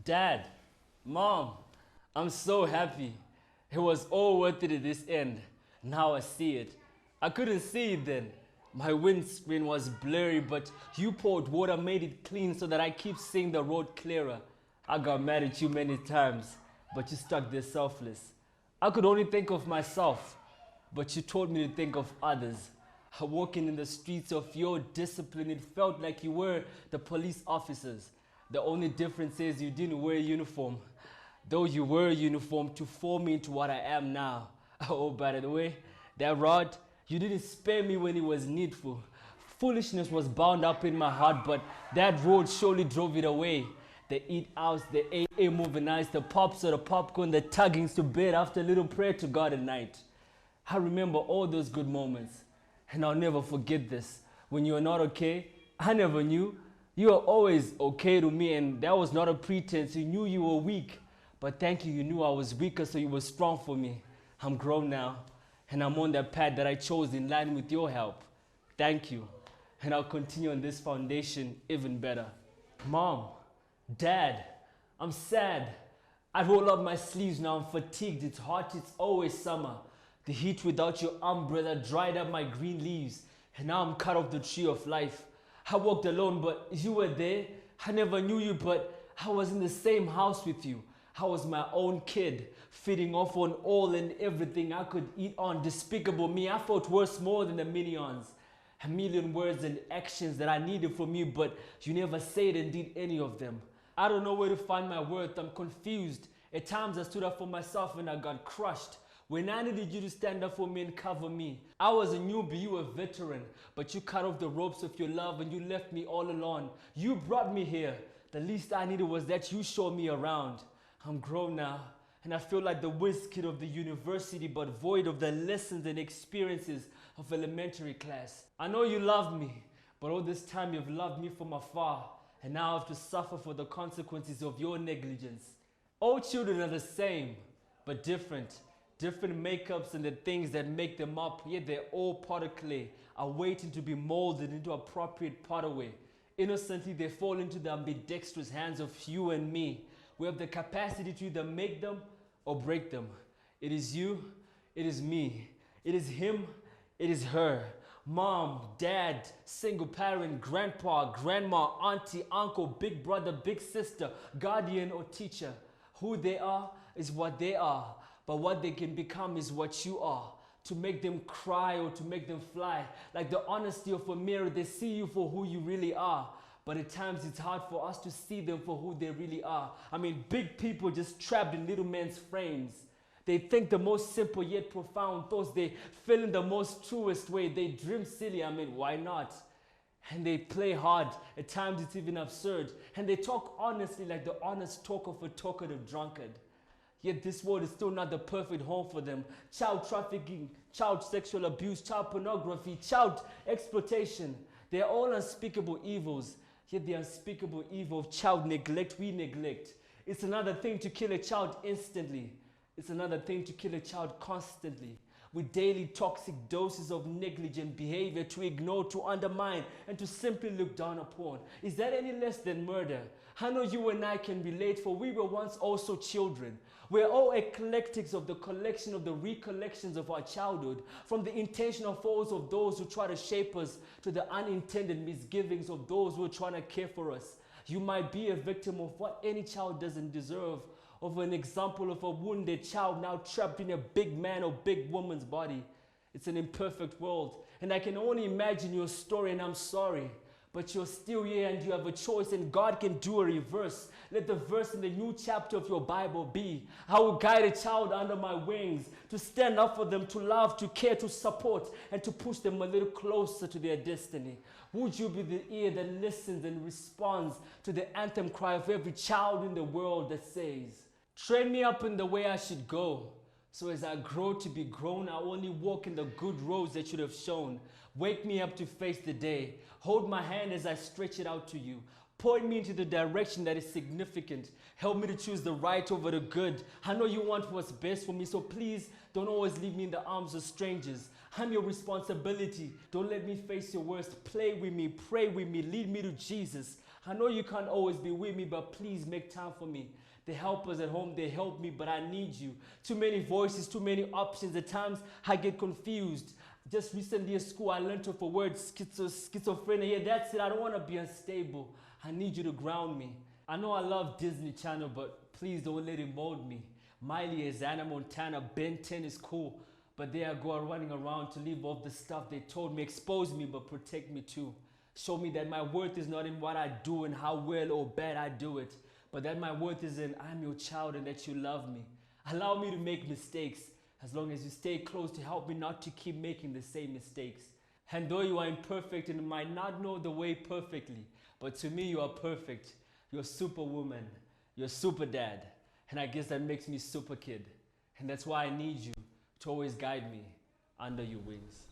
Dad, Mom, I'm so happy. It was all worth it at this end. Now I see it. I couldn't see it then. My windscreen was blurry, but you poured water, made it clean so that I keep seeing the road clearer. I got mad at you many times, but you stuck there selfless. I could only think of myself, but you told me to think of others. Walking in the streets of your discipline, it felt like you were the police officers. The only difference is you didn't wear a uniform, though you were a uniform to form me into what I am now. Oh, by the way, that rod, you didn't spare me when it was needful. Foolishness was bound up in my heart, but that road surely drove it away. The eat outs, the AA movie nights, the pops or the popcorn, the tuggings to bed after a little prayer to God at night. I remember all those good moments, and I'll never forget this. When you were not okay, I never knew. You were always okay to me, and that was not a pretense. You knew you were weak, but thank you, you knew I was weaker, so you were strong for me. I'm grown now, and I'm on that path that I chose in line with your help. Thank you, and I'll continue on this foundation even better. Mom, Dad, I'm sad. I roll up my sleeves now, I'm fatigued, it's hot, it's always summer. The heat without your umbrella dried up my green leaves, and now I'm cut off the tree of life. I walked alone, but you were there. I never knew you, but I was in the same house with you. I was my own kid, feeding off on all and everything I could eat on. Despicable me, I felt worse more than the minions. A million words and actions that I needed from you, but you never said and did any of them. I don't know where to find my worth, I'm confused. At times I stood up for myself and I got crushed. When I needed you to stand up for me and cover me. I was a newbie, you were a veteran, but you cut off the ropes of your love and you left me all alone. You brought me here. The least I needed was that you showed me around. I'm grown now, and I feel like the whiz kid of the university, but void of the lessons and experiences of elementary class. I know you love me, but all this time you've loved me from afar, and now I have to suffer for the consequences of your negligence. All children are the same, but different. Different makeups and the things that make them up, yet they're all potter clay, are waiting to be molded into appropriate potterware. Innocently, they fall into the ambidextrous hands of you and me. We have the capacity to either make them or break them. It is you, it is me, it is him, it is her. Mom, dad, single parent, grandpa, grandma, auntie, uncle, big brother, big sister, guardian or teacher. Who they are is what they are, but what they can become is what you are. To make them cry or to make them fly. Like the honesty of a mirror, they see you for who you really are. But at times it's hard for us to see them for who they really are. I mean, big people just trapped in little men's frames. They think the most simple yet profound thoughts. They feel in the most truest way. They dream silly. I mean, why not? And they play hard. At times it's even absurd. And they talk honestly like the honest talk of a talkative drunkard. Yet this world is still not the perfect home for them. Child trafficking, child sexual abuse, child pornography, child exploitation. They are all unspeakable evils. Yet the unspeakable evil of child neglect, we neglect. It's another thing to kill a child instantly. It's another thing to kill a child constantly. With daily toxic doses of negligent behavior to ignore, to undermine, and to simply look down upon. Is that any less than murder? I know you and I can relate, for we were once also children. We're all eclectics of the collection of the recollections of our childhood, from the intentional faults of those who try to shape us to the unintended misgivings of those who are trying to care for us. You might be a victim of what any child doesn't deserve, of an example of a wounded child now trapped in a big man or big woman's body. It's an imperfect world, and I can only imagine your story, and I'm sorry. But you're still here and you have a choice, and God can do a reverse. Let the verse in the new chapter of your Bible be, I will guide a child under my wings, to stand up for them, to love, to care, to support, and to push them a little closer to their destiny. Would you be the ear that listens and responds to the anthem cry of every child in the world that says, train me up in the way I should go, so as I grow to be grown, I only walk in the good roads that should have shown. Wake me up to face the day. Hold my hand as I stretch it out to you. Point me into the direction that is significant. Help me to choose the right over the good. I know you want what's best for me, so please don't always leave me in the arms of strangers. I'm your responsibility. Don't let me face your worst. Play with me, pray with me, lead me to Jesus. I know you can't always be with me, but please make time for me. The helpers at home, they help me, but I need you. Too many voices, too many options. At times, I get confused. Just recently at school, I learned of a word, schizophrenia. Yeah, that's it. I don't want to be unstable. I need you to ground me. I know I love Disney Channel, but please don't let it mold me. Miley is Anna Montana, Ben 10 is cool. But there I go running around to leave off the stuff they told me. Expose me, but protect me too. Show me that my worth is not in what I do and how well or bad I do it, but that my worth is in I'm your child and that you love me. Allow me to make mistakes as long as you stay close to help me not to keep making the same mistakes. And though you are imperfect and might not know the way perfectly, but to me you are perfect. You're superwoman. You're super dad. And I guess that makes me super kid. And that's why I need you to always guide me under your wings.